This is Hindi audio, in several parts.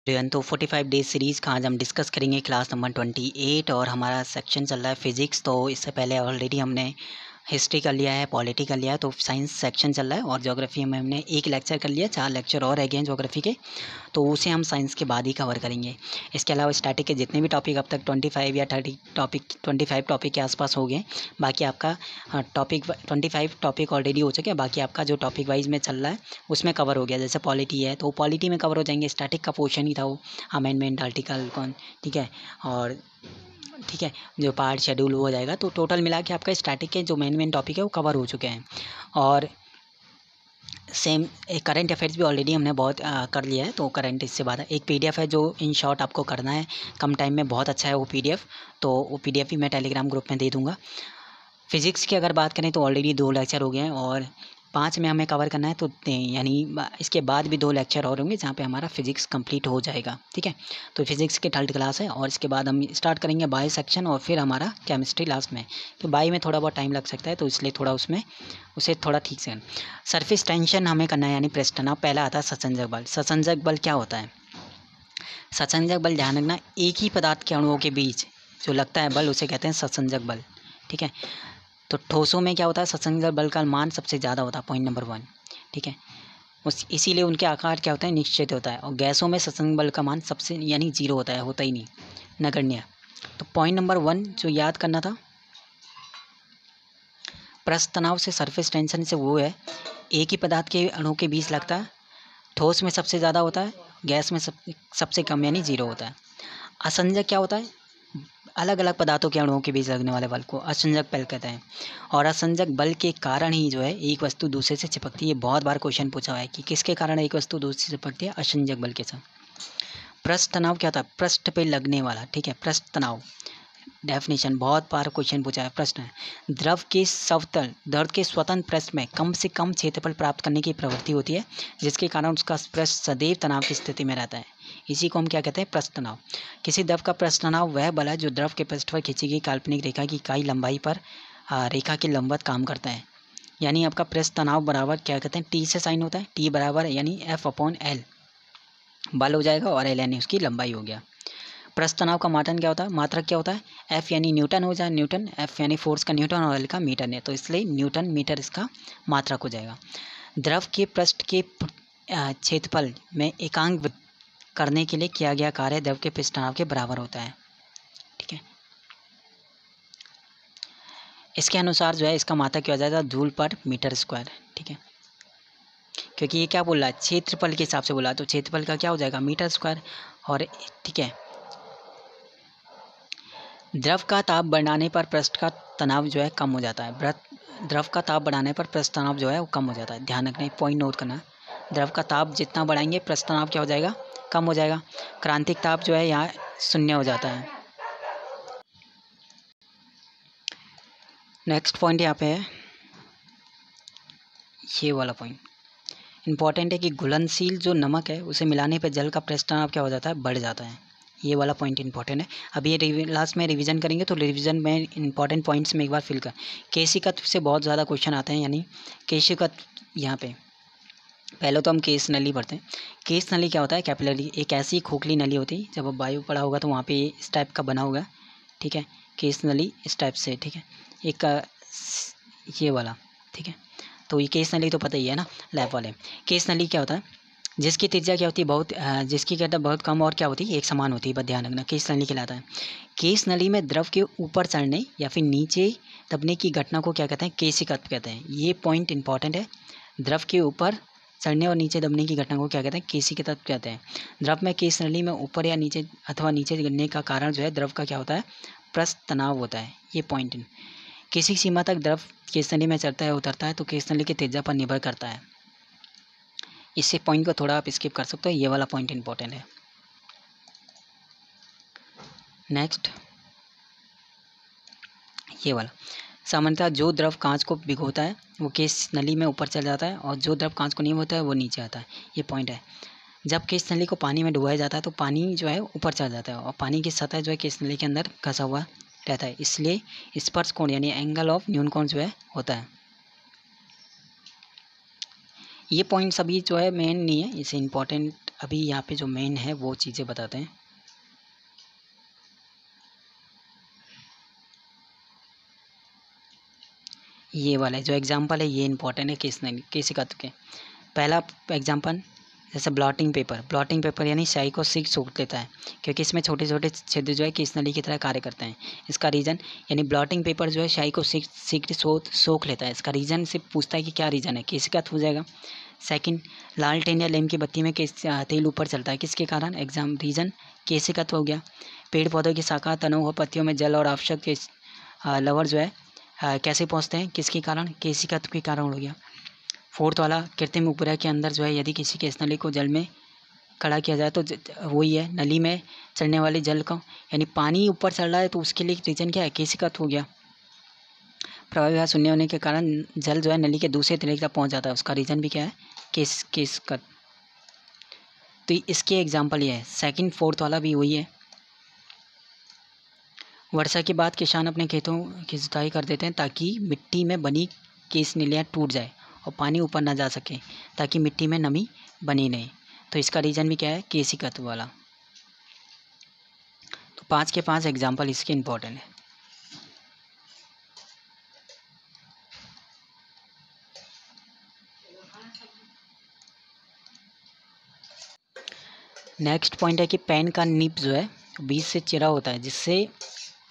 तो 45 डेज सीरीज़ का आज हम डिस्कस करेंगे क्लास नंबर 28 और हमारा सेक्शन चल रहा है फिज़िक्स। तो इससे पहले ऑलरेडी हमने हिस्ट्री कर लिया है, पॉलिटी कर लिया है, तो साइंस सेक्शन चल रहा है और ज्योग्राफी में हमने एक लेक्चर कर लिया, 4 लेक्चर और रह गए हैं ज्योग्राफी के, तो उसे हम साइंस के बाद ही कवर करेंगे। इसके अलावा स्टैटिक के जितने भी टॉपिक अब तक 25 या 30 टॉपिक 25 टॉपिक के आसपास हो गए। बाकी आपका टॉपिक 25 टॉपिक ऑलरेडी हो चुके हैं। बाकी आपका जो टॉपिक वाइज में चल रहा है उसमें कवर हो गया। जैसे पॉलिटी है तो पॉलिटी में कवर हो जाएंगे, स्टैटिक का पोर्शन ही था वो, अमेंडमेंट आर्टिकल कौन, ठीक है, और ठीक है जो पार्ट शेड्यूल हो जाएगा। तो टोटल मिला के आपका स्टैटिक के जो मेन टॉपिक है वो कवर हो चुके हैं। और सेम एक करंट अफेयर्स भी ऑलरेडी हमने बहुत कर लिया है। तो करंट इससे बाद एक पीडीएफ है जो इन शॉर्ट आपको करना है कम टाइम में, बहुत अच्छा है वो पीडीएफ। तो वो पीडीएफ भी मैं टेलीग्राम ग्रुप में दे दूँगा। फिज़िक्स की अगर बात करें तो ऑलरेडी 2 लेक्चर हो गए हैं और 5 में हमें कवर करना है, तो यानी इसके बाद भी 2 लेक्चर और होंगे जहाँ पे हमारा फिज़िक्स कंप्लीट हो जाएगा, ठीक है। तो फिज़िक्स की 3rd क्लास है और इसके बाद हम स्टार्ट करेंगे बायो सेक्शन और फिर हमारा केमिस्ट्री लास्ट में। तो बायो में थोड़ा बहुत टाइम लग सकता है, तो इसलिए थोड़ा उसमें उसे थोड़ा ठीक से सरफेस टेंशन हमें करना है, यानी प्रेस तनाव। पहला आता है ससंजक बल। ससंजक बल क्या होता है? ससंजक बल ध्यान रखना, एक ही पदार्थ के अणुओं के बीच जो लगता है बल उसे कहते हैं ससंजक बल, ठीक है। तो ठोसों में क्या होता है, ससंजक बल का मान सबसे ज़्यादा होता है, पॉइंट नंबर 1, ठीक है। इसीलिए उनके आकार क्या होता है, निश्चित होता है। और गैसों में ससंजक बल का मान सबसे यानी 0 होता है, होता ही नहीं, नगण्य। तो पॉइंट नंबर 1 जो याद करना था, पृष्ठ तनाव से सरफेस टेंशन से, वो है एक ही पदार्थ के अणु के बीच लगता है, ठोस में सबसे ज़्यादा होता है, गैस में सबसे कम यानी 0 होता है। असंजक क्या होता है, अलग अलग पदार्थों के अणुओं के बीच लगने वाले बल को असंजक बल कहते हैं। और असंजक बल के कारण ही जो है एक वस्तु दूसरे से चिपकती है। बहुत बार क्वेश्चन पूछा हुआ है कि किसके कारण एक वस्तु दूसरे से चिपकती है, असंजक बल के साथ। पृष्ठ तनाव क्या होता है, पृष्ठ पे लगने वाला, ठीक है। पृष्ठ तनाव डेफिनेशन बहुत बार क्वेश्चन पूछा है। प्रश्न है, द्रव के समतल दर्द के स्वतंत्र पृष्ठ में कम से कम क्षेत्रफल प्राप्त करने की प्रवृत्ति होती है, जिसके कारण उसका पृष्ठ सदैव तनाव की स्थिति में रहता है। इसी को हम क्या कहते हैं, पृष्ठ तनाव। किसी द्रव का पृष्ठ तनाव वह बल है जो द्रव के पृष्ठ पर खींची गई काल्पनिक रेखा की इकाई लंबाई पर रेखा के लंबवत काम करता है। यानी आपका पृष्ठ तनाव बराबर क्या कहते हैं, टी से साइन होता है, टी बराबर यानी F/L बल हो जाएगा और L यानी उसकी लंबाई हो गया। पृष्ठ तनाव का मात्रक क्या होता है, मात्रक क्या होता है, F यानी न्यूटन हो जाए, न्यूटन, F यानी फोर्स का न्यूटन और L का मीटर है, तो इसलिए न्यूटन मीटर इसका मात्रक हो जाएगा। द्रव के पृष्ठ के क्षेत्रफल में एकांक करने के लिए किया गया कार्य द्रव के पृष्ठ तनाव के बराबर होता है, ठीक है। इसके अनुसार जो है इसका मात्रक क्या हो जाएगा, जूल पर मीटर स्क्वायर, ठीक है। क्योंकि ये क्या बोल रहा है, क्षेत्रफल के हिसाब से बोला, तो क्षेत्रफल का क्या हो जाएगा, मीटर स्क्वायर, और ठीक है। द्रव का ताप बढ़ाने पर पृष्ठ का तनाव जो है कम हो जाता है। द्रव का ताप बढ़ाने पर पृष्ठ तनाव जो है वो कम हो जाता है। ध्यान रखना, पॉइंट नोट करना। द्रव का ताप जितना बढ़ाएंगे पृष्ठ तनाव क्या हो जाएगा, कम हो जाएगा। क्रांतिक ताप जो है यहाँ 0 हो जाता है। नेक्स्ट पॉइंट यहाँ पे है, ये वाला पॉइंट इंपॉर्टेंट है कि घुलनशील जो नमक है उसे मिलाने पर जल का पृष्ठ तनाव क्या हो जाता है, बढ़ जाता है। ये वाला पॉइंट इंपॉर्टेंट है। अब ये लास्ट में रिवीजन करेंगे, तो रिवीजन में इंपॉर्टेंट पॉइंट्स में एक बार फिल कर। केशिकत्व से बहुत ज़्यादा क्वेश्चन आते हैं, यानी केशिकत्व यहाँ पे पहले तो हम केश नली पढ़ते हैं। केश नली क्या होता है, कैपिलरी, एक ऐसी खोखली नली होती है, जब अब वायु पड़ा होगा तो वहाँ पे इस टाइप का बना होगा, ठीक है। केश नली इस टाइप से, ठीक है, एक ये वाला, ठीक है। तो ये केश नली तो पता ही है ना, लैब वाले। केश नली क्या होता है, जिसकी त्रिज्या क्या होती है, बहुत जिसकी कहता है बहुत कम और क्या होती है, एक समान होती है, बस ध्यान रखना, केश नली कहलाता है। केश नली में द्रव के ऊपर चढ़ने या फिर नीचे दबने की घटना को क्या कहते हैं, केशिकत्व कहते हैं। ये पॉइंट इंपॉर्टेंट है। द्रव के ऊपर चढ़ने और नीचे दबने की घटना को क्या कहते हैं, केशिकत्व कहते हैं। द्रव में केश नली में ऊपर या नीचे अथवा नीचे गिरने का कारण जो है द्रव का क्या होता है, पृष्ठ तनाव होता है। ये पॉइंट किसी सीमा तक द्रव केश नली में चढ़ता है उतरता है तो केश नली की त्रिज्या पर निर्भर करता है। इससे पॉइंट को थोड़ा आप स्किप कर सकते हो, ये वाला पॉइंट इंपॉर्टेंट है। नेक्स्ट ये वाला, सामान्यतः जो द्रव कांच को भिगोता है वो केश नली में ऊपर चल जाता है और जो द्रव कांच को नहीं होता है वो नीचे आता है। ये पॉइंट है। जब केश नली को पानी में डुबाया जाता है तो पानी जो है ऊपर चढ़ जाता है और पानी की सतह जो है केश नली के अंदर घसा हुआ रहता है, इसलिए स्पर्श कोण यानी एंगल ऑफ न्यून कोण जो है होता है। ये पॉइंट्स अभी जो है मेन नहीं है, इसे इम्पोर्टेंट अभी यहाँ पे जो मेन है वो चीज़ें बताते हैं। ये वाला जो एग्जांपल है ये इंपॉर्टेंट है किसी का के। पहला एग्जांपल जैसे ब्लॉटिंग पेपर यानी स्याही को सोख लेता है, क्योंकि इसमें छोटे छोटे छिद्र जो है किस नली की तरह कार्य करते हैं। इसका रीज़न यानी ब्लॉटिंग पेपर जो है स्याही को सोख लेता है। इसका रीज़न से पूछता है कि क्या रीज़न है, किसी का हो जाएगा। सेकंड, लालटेन या लैंप की बत्ती में तेल ऊपर चलता है, किसके कारण, रीज़न केसी का हो गया। पेड़ पौधों की शाखा तनों व पत्तियों में जल और आवश्यक लवण जो है कैसे पहुँचते हैं, किसके कारण, केसी के कारण हो गया। फोर्थ वाला, कृत्रिम उपग्रह के अंदर जो है यदि किसी के नली को जल में खड़ा किया जाए तो वही है नली में चलने वाले जल का, यानी पानी ऊपर चल रहा है तो उसके लिए रीजन क्या है, केसी का हो गया। प्रवाह शून्य होने के कारण जल जो है नली के दूसरे तरीके तक पहुंच जाता है, उसका रीजन भी क्या है, केस का। तो इसके एग्जाम्पल ये है। सेकंड फोर्थ वाला भी वही है। वर्षा के बाद किसान अपने खेतों की जुताई कर देते हैं ताकि मिट्टी में बनी केस नलियाँ टूट जाए और पानी ऊपर ना जा सके, ताकि मिट्टी में नमी बनी नहीं। तो इसका रीज़न भी क्या है, केसी तत्व वाला। तो 5 के 5 एग्जाम्पल इसके इम्पोर्टेंट है। नेक्स्ट पॉइंट है कि पेन का निब जो है बीच से चिरा होता है, जिससे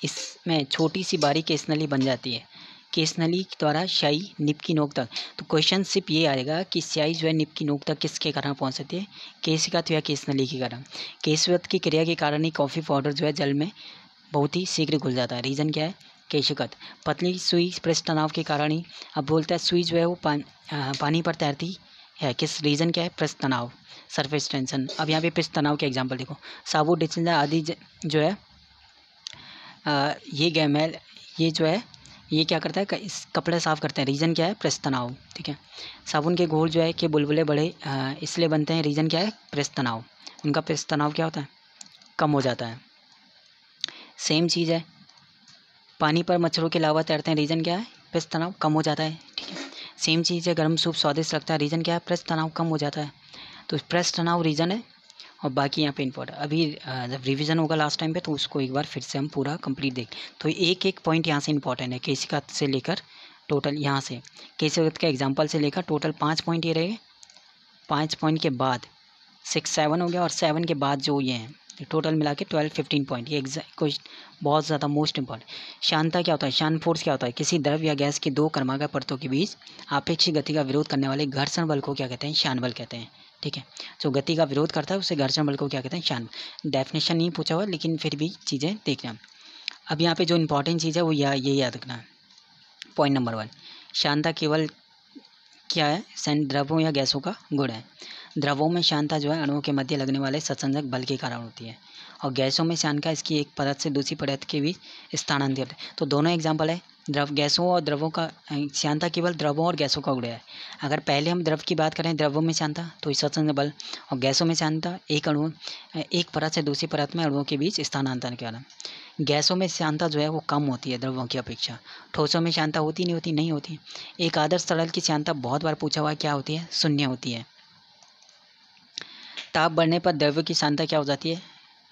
इसमें छोटी सी बारीक केस नली बन जाती है। केस नली द्वारा स्याही निब की नोक तक। तो क्वेश्चन सिर्फ ये आएगा कि स्याही जो है निब की नोक तक किसके कारण पहुंच सकती है, केशिकात या केस नली के कारण। केशवत की क्रिया के कारण ही कॉफ़ी पाउडर जो है जल में बहुत ही शीघ्र घुल जाता है, रीज़न क्या है, केशिकत। पतली सुई पृष्ठ तनाव के कारण ही, अब बोलता है सुई जो है वो पानी पर तैरती है, किस रीज़न क्या है, पृष्ठ तनाव, सरफेस टेंशन। अब यहाँ पे पृष्ठ तनाव के एग्जांपल देखो, साबुन डिटर्जेंट आदि जो है ये गैमेल ये जो है ये क्या करता है, इस कपड़े साफ़ करते हैं, रीज़न क्या है, पृष्ठ तनाव। ठीक है। साबुन के घोल जो है कि बुलबुले बड़े इसलिए बनते हैं, रीज़न क्या है, पृष्ठ तनाव। उनका पृष्ठ तनाव क्या होता है, कम हो जाता है। सेम चीज़ है, पानी पर मच्छरों के लावा तैरते हैं, रीज़न क्या है, पृष्ठ तनाव कम हो जाता है। ठीक है। सेम चीज़ है, गर्म सूप स्वादिष्ट लगता है, रीज़न क्या है, पृष्ठ तनाव कम हो जाता है। तो पृष्ठ तनाव रीज़न है, और बाकी यहाँ पे इम्पोर्टेंट अभी जब रिवीजन होगा लास्ट टाइम पे तो उसको एक बार फिर से हम पूरा कंप्लीट देख। तो एक एक पॉइंट यहाँ से इम्पोर्टेंट है, केशिका से लेकर टोटल यहाँ से केशिका के एग्जांपल से लेकर टोटल 5 पॉइंट ये रहे। 5 पॉइंट के बाद 6 7 हो गया, और 7 के बाद जो ये हैं टोटल मिला के 12 15 पॉइंट। ये क्वेश्चन बहुत ज़्यादा मोस्ट इंपॉर्टेंट। शांता क्या होता है, शांत फोर्स क्या होता है, किसी द्रव या गैस की दो कर्मागार परतों के बीच आपेक्षिक गति का विरोध करने वाले घर्षण बल को क्या कहते हैं, शान बल कहते हैं। ठीक है। जो गति का विरोध करता है उसे घर्षण बल को क्या कहते हैं, शान। डेफिनेशन नहीं पूछा हुआ, लेकिन फिर भी चीज़ें देखना। अब यहाँ पे जो इंपॉर्टेंट चीज़ है वो ये याद रखना है। पॉइंट नंबर 1, शांता केवल क्या है, द्रवों या गैसों का गुण है। द्रवों में शांता जो है अणुओं के मध्य लगने वाले सत्संजक बल के कारण होती है, और गैसों में शांता इसकी एक परत से दूसरी परत के बीच स्थानांतरित। तो दोनों एग्जांपल है, द्रव गैसों और द्रवों का शांता केवल द्रवों और गैसों का गुण है। अगर पहले हम द्रव की बात करें, द्रवों में शांता तो सत्संजक बल, और गैसों में शांता एक परत से दूसरी परत में अणुओं के बीच स्थानांतरण के कारण। गैसों में शांता जो है वो कम होती है द्रवों की अपेक्षा। ठोसों में शांता होती नहीं होती। एक आदर्श तरल की शांता बहुत बार पूछा हुआ है, क्या होती है, शून्य होती है। ताप बढ़ने पर द्रव्य की शांता क्या हो जाती है,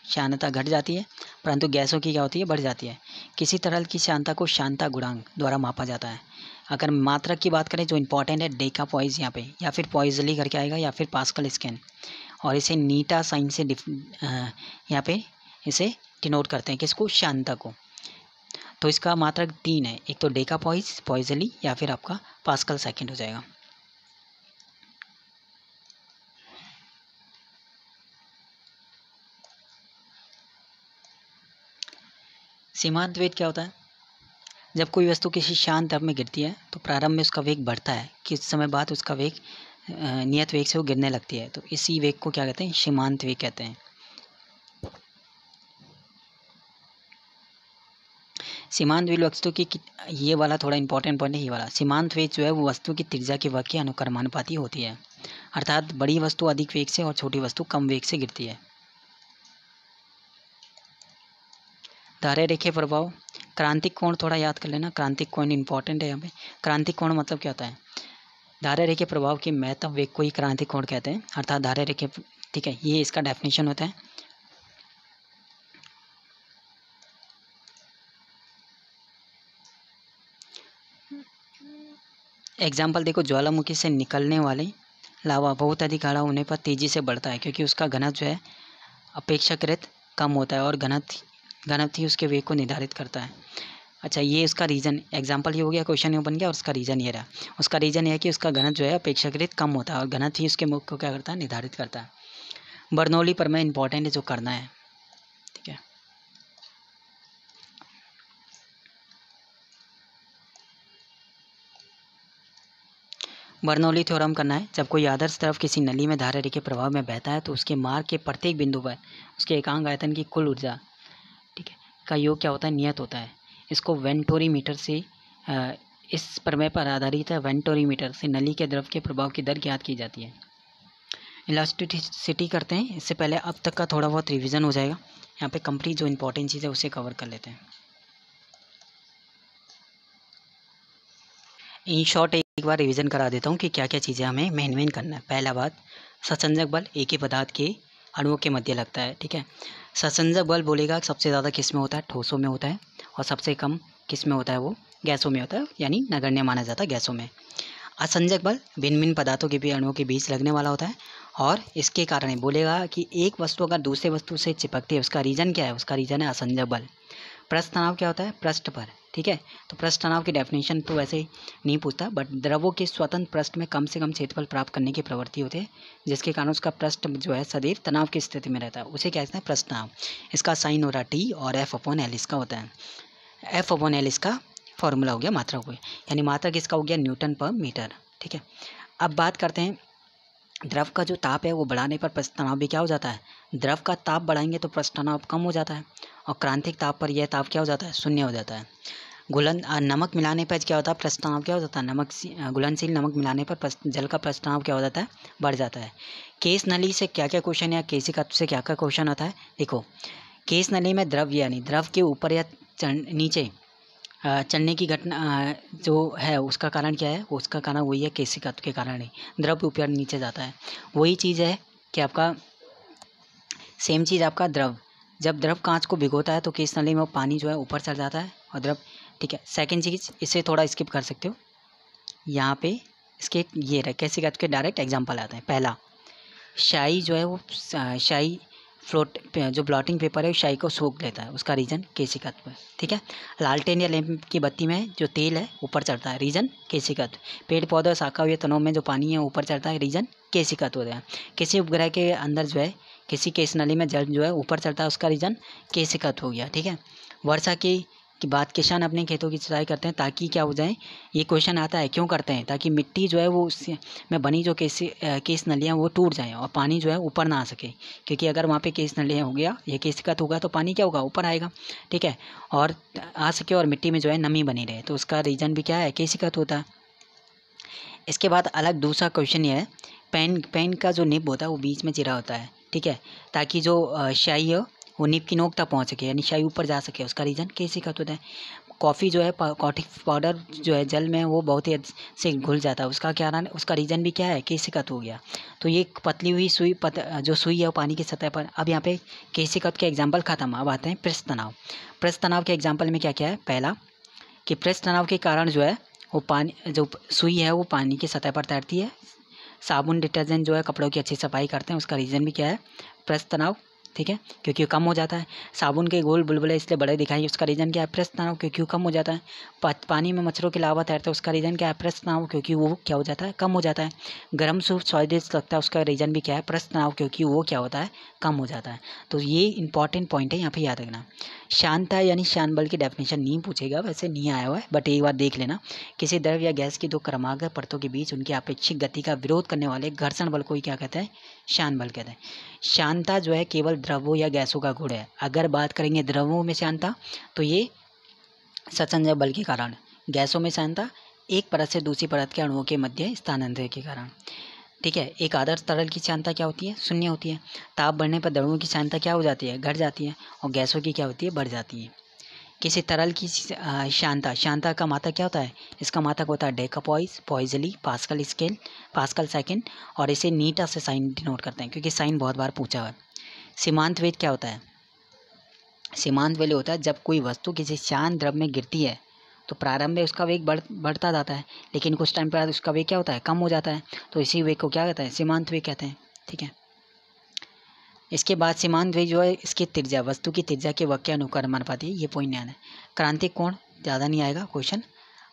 शांता घट जाती है, परंतु गैसों की क्या होती है, बढ़ जाती है। किसी तरल की शांता को शांता गुणांक द्वारा मापा जाता है। अगर मात्रक की बात करें जो इंपॉर्टेंट है, डेका पॉइज यहाँ पे, या फिर पॉइजली करके आएगा, या फिर पास्कल स्कैन, और इसे नीटा साइन से यहाँ पे इसे डिनोट करते हैं, किसको, शांता को। तो इसका मात्रक 3 है, एक तो डेका पॉइजली, या फिर आपका पास्कल सेकेंड हो जाएगा। सीमांत वेग क्या होता है, जब कोई वस्तु किसी शांत द्रव में गिरती है तो प्रारंभ में उसका वेग बढ़ता है, किस समय बाद उसका वेग नियत वेग से वो गिरने लगती है, तो इसी वेग को क्या कहते हैं, सीमांत वेग कहते हैं। सीमांत वेग वस्तु की ये वाला थोड़ा इंपॉर्टेंट पॉइंट है, ये वाला सीमांत वेग जो है वो वस्तु की त्रिज्या के वर्ग के अनुक्रमानुपाती होती है, अर्थात बड़ी वस्तु अधिक वेग से और छोटी वस्तु कम वेग से गिरती है। धारे रेखे प्रभाव, क्रांतिक कोण थोड़ा याद कर लेना, क्रांतिक कोण इंपॉर्टेंट है यहाँ पे। क्रांतिक कोण मतलब क्या होता है, धारा रेखीय प्रभाव के महत्व वेग को ही क्रांतिक कोण कहते हैं, अर्थात धारा रेखीय, ठीक है, ये इसका डेफिनेशन होता है। एग्जाम्पल देखो, ज्वालामुखी से निकलने वाले लावा बहुत अधिक गाढ़ा होने पर तेजी से बढ़ता है क्योंकि उसका घनत्व जो है अपेक्षाकृत कम होता है और घनत्व ही उसके वेग को निर्धारित करता है। अच्छा, ये उसका रीज़न, एग्जाम्पल ये हो गया, क्वेश्चन ये बन गया और उसका रीज़न ये रहा। उसका रीज़न ये है कि उसका घनत्व जो है अपेक्षाकृत कम होता है और घनत्व ही उसके वेग को क्या करता है, निर्धारित करता है। बर्नौली प्रमेय इंपॉर्टेंट है जो करना है, ठीक है। बर्नौली थ्योरम करना है, जब कोई आदर्श द्रव किसी नली में धारा रेखीय प्रभाव में बहता है तो उसके मार्ग के प्रत्येक बिंदु पर उसके एकांक आयतन की कुल ऊर्जा, ठीक है, का योग क्या होता है, नियत होता है। इसको वेंटोरीमीटर से इस प्रमेय पर आधारित है। वेंटोरीमीटर से नली के द्रव के प्रभाव की दर ज्ञात की जाती है। इलास्टिसिटी करते हैं, इससे पहले अब तक का थोड़ा बहुत रिवीजन हो जाएगा। यहाँ पे कंप्लीट जो इंपॉर्टेंट चीज़ है उसे कवर कर लेते हैं। इन शॉर्ट एक बार रिवीजन करा देता हूँ कि क्या क्या चीज़ें हमें मेन करना है। पहला बात, सत्संजक बल एक ही पदार्थ के अणुओं के मध्य लगता है, ठीक है। सत्संजक बल बोलेगा सबसे ज़्यादा किस में होता है, ठोसों में होता है, और सबसे कम किस में होता है, वो गैसों में होता है, यानी नगण्य माना जाता है गैसों में। असंजक बल भिन्न भिन्न पदार्थों के भी अणुओं के बीच लगने वाला होता है और इसके कारण बोलेगा कि एक वस्तु अगर दूसरे वस्तु से चिपकती है, उसका रीजन क्या है, उसका रीजन है असंजक बल। पृष्ठ तनाव क्या होता है, पृष्ठ पर, ठीक है। तो पृष्ठ तनाव की डेफिनेशन तो वैसे नहीं पूछता, बट द्रवों के स्वतंत्र पृष्ठ में कम से कम क्षेत्रफल प्राप्त करने की प्रवृत्ति होती है, जिसके कारण उसका पृष्ठ जो है सदैव तनाव की स्थिति में रहता है, उसे क्या कहते हैं, पृष्ठ तनाव। इसका साइन हो रहा टी और F/L इसका होता है। F/L इसका फॉर्मूला हो गया मात्रा को, यानी मात्रा किसका हो गया, न्यूटन पर मीटर, ठीक है। अब बात करते हैं, द्रव का जो ताप है वो बढ़ाने पर पृष्ठ तनाव भी क्या हो जाता है, द्रव का ताप बढ़ाएंगे तो पृष्ठ तनाव कम हो जाता है, और क्रांतिक ताप पर यह ताप क्या हो जाता है, शून्य हो जाता है। नमक मिलाने पर क्या होता है, पृष्ठ तनाव क्या हो जाता है, घुलनशील नमक मिलाने पर जल का पृष्ठ तनाव क्या हो जाता है, बढ़ जाता है। केस नली से क्या क्या क्वेश्चन या केशिका से क्या क्या क्वेश्चन आता है, देखो, केस नली में द्रव यानी द्रव के ऊपर या नीचे चलने की घटना जो है उसका कारण क्या है, उसका कारण वही है केशिकत्व के कारण ही द्रव ऊपर नीचे जाता है। वही चीज़ है कि आपका सेम चीज़ आपका द्रव, जब द्रव कांच को भिगोता है तो केस नली में पानी जो है ऊपर चढ़ जाता है और द्रव, ठीक है। सेकंड चीज़, इसे थोड़ा स्किप कर सकते हो, यहाँ पे इसके ये रहे केशिकत्व के डायरेक्ट एग्जाम्पल आते हैं। पहला, शाई जो है वो शाई फ्लोट जो ब्लॉटिंग पेपर है शाई को सोख लेता है, उसका रीजन केशिकत्व, ठीक है। लालटेन या लैंप की बत्ती में जो तेल है ऊपर चढ़ता है, रीजन केशिकत्व। पेड़ पौधे शाखा हुए तनों में जो पानी है ऊपर चढ़ता है, रीजन केशिकत्व होता है। किसी उपग्रह के अंदर जो है किसी केस नली में जल जो है ऊपर चढ़ता है, उसका रीजन केशिकत्व हो गया, ठीक है। वर्षा की बात, किसान अपने खेतों की सिंचाई करते हैं ताकि क्या हो जाए, ये क्वेश्चन आता है क्यों करते हैं, ताकि मिट्टी जो है वो उससे में बनी जो केस नलियाँ वो टूट जाएँ और पानी जो है ऊपर ना आ सके, क्योंकि अगर वहाँ पे केस नलियाँ हो गया, ये केशिकत होगा तो पानी क्या होगा, ऊपर आएगा, ठीक है, और आ सके और मिट्टी में जो है नमी बनी रहे, तो उसका रीजन भी क्या है, केशिकत होता है। इसके बाद अलग दूसरा क्वेश्चन ये है, पेन का जो निब होता है वो बीच में चिरा होता है, ठीक है, ताकि जो शाई है वो निब की नोक तक पहुंच सके, यानी शाई ऊपर जा सके, उसका रीजन केशिकत होता है। कॉफ़ी जो है कॉफ़ी पाउडर जो है जल में वो बहुत ही से घुल जाता है, उसका क्या नाम, उसका रीजन भी क्या है, केशिकत हो गया। तो ये पतली हुई सुई जो सुई है वो पानी की सतह पर, अब यहाँ पे केशिकत के एग्जाम्पल खत्म। अब आते हैं पृष्ठ तनाव। पृष्ठ तनाव के एग्जाम्पल में क्या क्या है, पहला कि पृष्ठ तनाव के कारण जो है वो पानी जो सुई है वो पानी की सतह पर तैरती है। साबुन डिटर्जेंट जो है कपड़ों की अच्छी सफाई करते हैं, उसका रीज़न भी क्या है, पृष्ठ तनाव, ठीक है, क्योंकि कम हो जाता है। साबुन के गोल बुलबुले इसलिए बड़े दिखाई, उसका रीज़न क्या है, पृष्ठ तनाव, क्योंकि कम हो जाता है। पानी में मच्छरों के लावा तैरते हैं, उसका रीज़न क्या है, पृष्ठ तनाव, क्योंकि वो क्या हो जाता है, कम हो जाता है। गर्म सूप स्वादिष्ट लगता है, उसका रीज़न भी क्या है, पृष्ठ तनाव, क्योंकि वो क्या होता है, कम हो जाता है। तो ये इंपॉर्टेंट पॉइंट है, यहाँ पे याद रखना। शांता यानी शान बल की डेफिनेशन नहीं पूछेगा, वैसे नहीं आया हुआ है, बट एक बार देख लेना, किसी द्रव या गैस की दो क्रमागत परतों के बीच उनकी अपेक्षित गति का विरोध करने वाले घर्षण बल को ही क्या कहते हैं, शान बल कहते हैं। शांता जो है केवल द्रवों या गैसों का गुण है। अगर बात करेंगे द्रवों में शांता तो ये सत्संजक बल के कारण, गैसों में शांता एक परत से दूसरी परत के अणुओं के मध्य स्थानांतरण के कारण, ठीक है। एक आदर्श तरल की शांता क्या होती है, शून्य होती है। ताप बढ़ने पर द्रवों की शांता क्या हो जाती है, घट जाती है, और गैसों की क्या होती है, बढ़ जाती है। किसी तरल की शांता, शांता का मात्रक क्या होता है, इसका मात्रक होता है डेकापॉइस, पॉइजली, पास्कल स्केल, पास्कल सेकंड, और इसे नीटा से साइन डिनोट करते हैं क्योंकि साइन बहुत बार पूछा हुआ है। सीमांत वेग क्या होता है, सीमांत वेग होता है जब कोई वस्तु किसी शांत द्रव में गिरती है तो प्रारंभ में उसका वेग बढ़ता जाता है, लेकिन कुछ टाइम बाद उसका वेग क्या होता है, कम हो जाता है, तो इसी वेग को क्या कहते हैं, सीमांत वेग कहते हैं। ठीक है, इसके बाद सीमांत वेग जो है इसकी त्रिज्या, वस्तु की त्रिज्या के वक्र अनुक्रमानुपाती, ये पॉइंट नहीं आना है। क्रांतिक कोण ज़्यादा नहीं आएगा क्वेश्चन।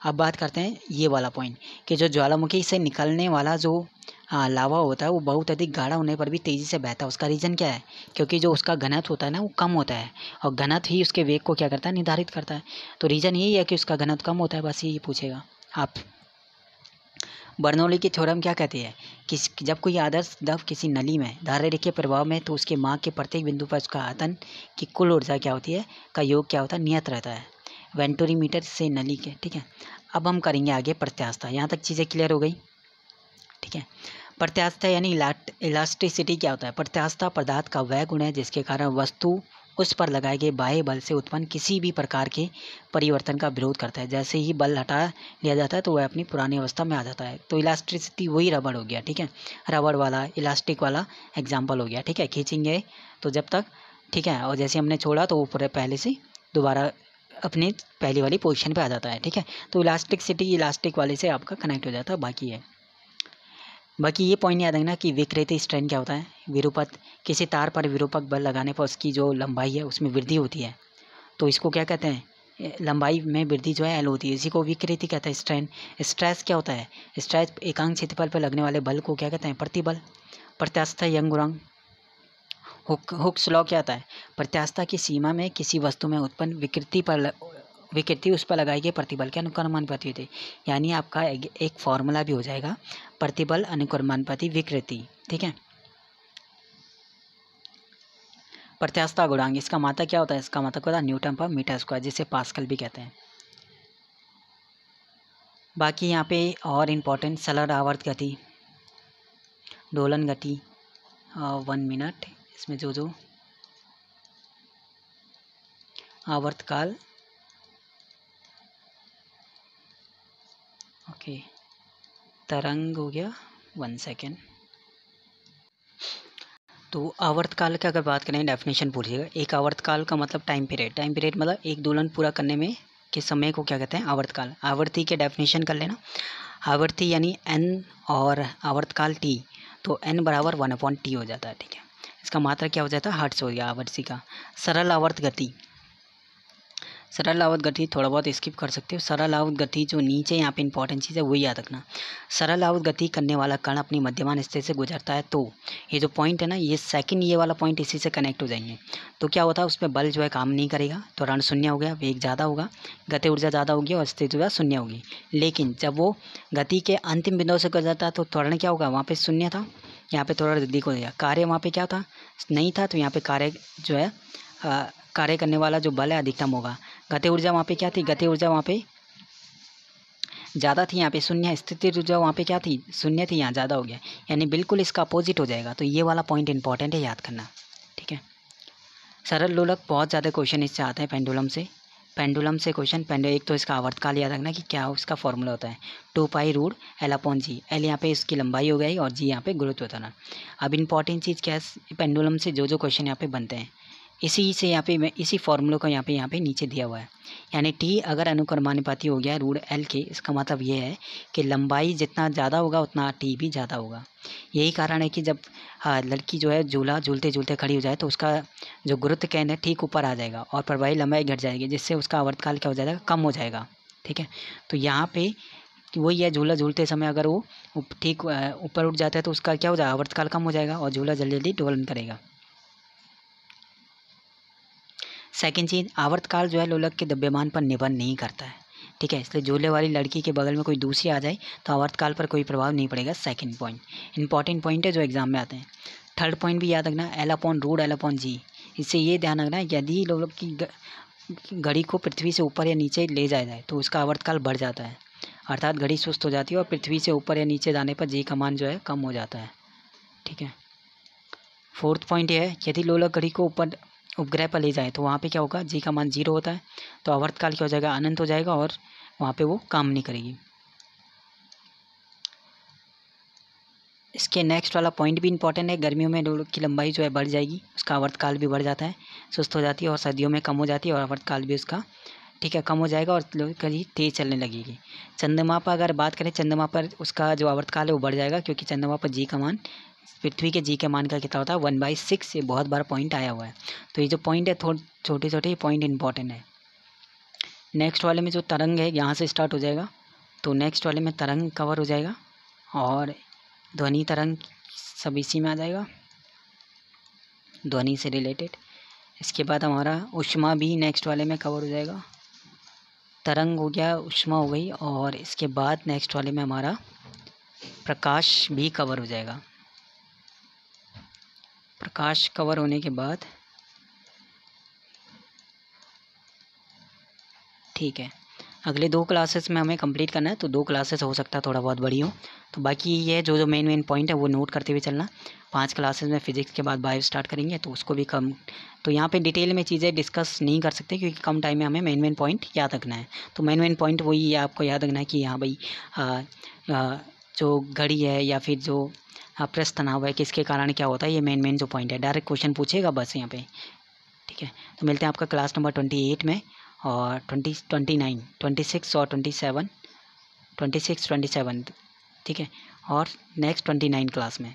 अब बात करते हैं ये वाला पॉइंट कि जो ज्वालामुखी से निकलने वाला जो लावा होता है वो बहुत अधिक गाढ़ा होने पर भी तेज़ी से बहता है। उसका रीज़न क्या है, क्योंकि जो उसका घनत्व होता है ना वो कम होता है, और घनत्व ही उसके वेग को क्या करता है, निर्धारित करता है। तो रीज़न यही है कि उसका घनत्व कम होता है, बस यही पूछेगा आप। बर्नौली की थ्योरम क्या कहती है कि जब कोई आदर्श द्रव किसी नली में धारा रेखीय प्रभाव में तो उसके मार्ग के प्रत्येक बिंदु पर उसका आयतन की कुल ऊर्जा क्या होती है, का योग क्या होता है, नियत रहता है वेंटोरीमीटर से नली के। ठीक है, अब हम करेंगे आगे प्रत्यास्थता। यहाँ तक चीज़ें क्लियर हो गई। ठीक है, प्रत्यास्थता यानी इलास्टिसिटी क्या होता है, प्रत्यास्थता पदार्थ का वह गुण है जिसके कारण वस्तु उस पर लगाए गए बाह्य बल से उत्पन्न किसी भी प्रकार के परिवर्तन का विरोध करता है। जैसे ही बल हटा लिया जाता है तो वह अपनी पुरानी अवस्था में आ जाता है। तो इलास्टिसिटी वही रबड़ हो गया। ठीक है, रबड़ वाला इलास्टिक वाला एग्जाम्पल हो गया। ठीक है, खींचेंगे तो जब तक, ठीक है, और जैसे हमने छोड़ा तो वो पूरे पहले से दोबारा अपनी पहली वाली पोजीशन पे आ जाता है। ठीक है, तो इलास्टिसिटी इलास्टिक वाले से आपका कनेक्ट हो जाता है। बाकी ये पॉइंट याद रखना कि विकृति स्ट्रेन क्या होता है, विरूपक, किसी तार पर विरूपक बल लगाने पर उसकी जो लंबाई है उसमें वृद्धि होती है, तो इसको क्या कहते हैं, लंबाई में वृद्धि जो है एल होती है, इसी को विकृति कहते हैं। स्ट्रेन, स्ट्रेस क्या होता है, स्ट्रेस एकांक क्षेत्रफल पर लगने वाले बल को क्या कहते हैं, प्रतिबल। प्रत्यास्थता यंग गुणांक। हुक्स लॉ क्या आता है, प्रत्यास्थता की सीमा में किसी वस्तु में उत्पन्न विकृति उस पर लगाई गई प्रतिबल के अनुक्रमानुपाती होती है। यानी आपका एक फॉर्मूला भी हो जाएगा, प्रतिबल अनुक्रमानुपाती विकृति। ठीक है, प्रत्यास्थता गुणांक, इसका मात्रक क्या होता है, इसका मात्रक होता है न्यूटन पर मीटर स्क्वायर, जिसे पास्कल भी कहते हैं। बाकी यहाँ पे और इम्पोर्टेंट सरल आवर्त गति, दोलन गति, 1 मिनट, इसमें जो आवर्तकाल, ओके, तरंग हो गया, 1 सेकेंड। तो आवर्तकाल की अगर बात करें, डेफिनेशन पूछिएगा। एक आवर्तकाल का मतलब टाइम पीरियड, टाइम पीरियड मतलब एक दोलन पूरा करने में के समय को क्या कहते हैं, आवर्तकाल। आवर्ती के डेफिनेशन कर लेना, आवर्ती यानी n और आवर्तकाल t, तो n बराबर 1/t हो जाता है। ठीक है, इसका मात्रा क्या हो जाता है, हर्ट्ज हो गया आवर्ती का। सरल आवर्त गति, सरल आवर्त गति थोड़ा बहुत स्किप कर सकते हो। सरल आवर्त गति जो नीचे यहाँ पे इंपॉर्टेंट चीज़ है वही याद रखना। सरल आवर्त गति करने वाला कण अपनी मध्यमान स्थिति से गुजरता है, तो ये जो पॉइंट है ना, ये सेकंड, ये वाला पॉइंट इसी से कनेक्ट हो जाएंगे। तो क्या होता है, उसमें बल जो है काम नहीं करेगा, तो ऋण शून्य हो गया, वेग ज़्यादा होगा, गति ऊर्जा ज़्यादा होगी और स्थिति ऊर्जा शून्य होगी। लेकिन जब वो गति के अंतिम बिंदु से गुजरता है तो त्वरण क्या होगा, वहाँ पर शून्य था, यहाँ पर थोड़ा वृद्धि हो गया। कार्य वहाँ पर क्या था, नहीं था, तो यहाँ पर कार्य जो है कार्य करने वाला जो बल है अधिकतम होगा। गति ऊर्जा वहाँ पे क्या थी, गति ऊर्जा वहाँ पे ज़्यादा थी, यहाँ पे शून्य। स्थिति ऊर्जा वहाँ पे क्या थी, शून्य थी, यहाँ ज़्यादा हो गया, यानी बिल्कुल इसका अपोजिट हो जाएगा। तो ये वाला पॉइंट इंपॉर्टेंट है, याद करना। ठीक है, सरल लोलक बहुत ज़्यादा क्वेश्चन इससे आते हैं, पेंडुलम से क्वेश्चन। एक तो इसका आवर्तकाल याद रखना कि क्या उसका फॉर्मूला होता है, 2π√L/g। एल यहाँ पे इसकी लंबाई हो गई और जी यहाँ पे गुरुत्व होता ना। अब इंपॉर्टेंट चीज़ क्या है, पेंडुलम से जो क्वेश्चन यहाँ पे बनते हैं इसी से यहाँ पे मैं इसी फॉर्मूले को यहाँ पे नीचे दिया हुआ है। यानी टी अगर अनुक्रमानुपाती हो गया √L के, इसका मतलब ये है कि लंबाई जितना ज़्यादा होगा उतना टी भी ज़्यादा होगा। यही कारण है कि जब लड़की जो है झूला झूलते झूलते खड़ी हो जाए तो उसका जो गुरुत्व केंद्र है ठीक ऊपर आ जाएगा और प्रभावी लंबाई घट जाएगी, जिससे उसका आवर्तकाल क्या हो जाएगा, कम हो जाएगा। ठीक है, तो यहाँ पे वही है, झूला झूलते समय अगर वो ठीक ऊपर उठ जाता है तो उसका क्या हो जाएगा, आवर्तकाल कम हो जाएगा और झूला जल्दी जल्दी डोलन करेगा। सेकंड चीज़, आवर्तकाल जो है लोलक के द्रव्यमान पर निर्भर नहीं करता है। ठीक है, इसलिए झूले वाली लड़की के बगल में कोई दूसरी आ जाए तो आवर्तकाल पर कोई प्रभाव नहीं पड़ेगा। सेकंड पॉइंट इंपॉर्टेंट पॉइंट है जो एग्जाम में आते हैं। थर्ड पॉइंट भी याद रखना, L/√L/g। इससे ये ध्यान रखना, यदि लोलक की घड़ी को पृथ्वी से ऊपर या नीचे ले जाया जाए तो उसका आवर्तकाल बढ़ जाता है, अर्थात घड़ी सुस्त हो जाती है और पृथ्वी से ऊपर या नीचे जाने पर जी का मान जो है कम हो जाता है। ठीक है, फोर्थ पॉइंट ये है, यदि लोलक घड़ी को ऊपर उपग्रह पर ले जाएँ तो वहाँ पे क्या होगा, जी का मान 0 होता है, तो आवर्तकाल क्या हो जाएगा, अनंत हो जाएगा और वहाँ पे वो काम नहीं करेगी। इसके नेक्स्ट वाला पॉइंट भी इंपॉर्टेंट है, गर्मियों में डोर की लंबाई जो है बढ़ जाएगी, उसका आवर्तकाल भी बढ़ जाता है, सुस्त हो जाती है, और सर्दियों में कम हो जाती है और आवर्तकाल भी उसका ठीक है कम हो जाएगा और कहीं तेज़ चलने लगेगी। चंद्रमा पर अगर बात करें, चंद्रमा पर उसका जो आवर्तकाल है वो बढ़ जाएगा, क्योंकि चंद्रमा पर जी का मान पृथ्वी के जी के मान का कितना होता है 1/6। ये बहुत बार पॉइंट आया हुआ है, तो ये जो पॉइंट है थोड़े छोटे छोटे पॉइंट इंपॉर्टेंट है। नेक्स्ट वाले में जो तरंग है यहाँ से स्टार्ट हो जाएगा, तो नेक्स्ट वाले में तरंग कवर हो जाएगा और ध्वनि तरंग सब इसी में आ जाएगा, ध्वनि से रिलेटेड। इसके बाद हमारा ऊष्मा भी नेक्स्ट वाले में कवर हो जाएगा, तरंग हो गया, ऊष्मा हो गई, और इसके बाद नेक्स्ट वाले में हमारा प्रकाश भी कवर हो जाएगा। प्रकाश कवर होने के बाद ठीक है, अगले 2 क्लासेस में हमें कंप्लीट करना है, तो 2 क्लासेस हो सकता है थोड़ा बहुत बड़ी हो, तो बाकी ये जो मेन पॉइंट है वो नोट करते हुए चलना। 5 क्लासेस में फिजिक्स के बाद बायो स्टार्ट करेंगे, तो उसको भी कम, तो यहाँ पे डिटेल में चीज़ें डिस्कस नहीं कर सकते क्योंकि कम टाइम में हमें मेन पॉइंट याद रखना है। तो मेन पॉइंट वही है, आपको याद रखना है कि हाँ भाई जो घड़ी है या फिर जो पृष्ठ तनाव है किसके कारण क्या होता है, ये मेन जो पॉइंट है। डायरेक्ट क्वेश्चन पूछेगा बस यहाँ पे, ठीक है। तो मिलते हैं आपका क्लास नंबर 28 में, और 29 26 और 27 26 27, ठीक है, और नेक्स्ट 29 क्लास में।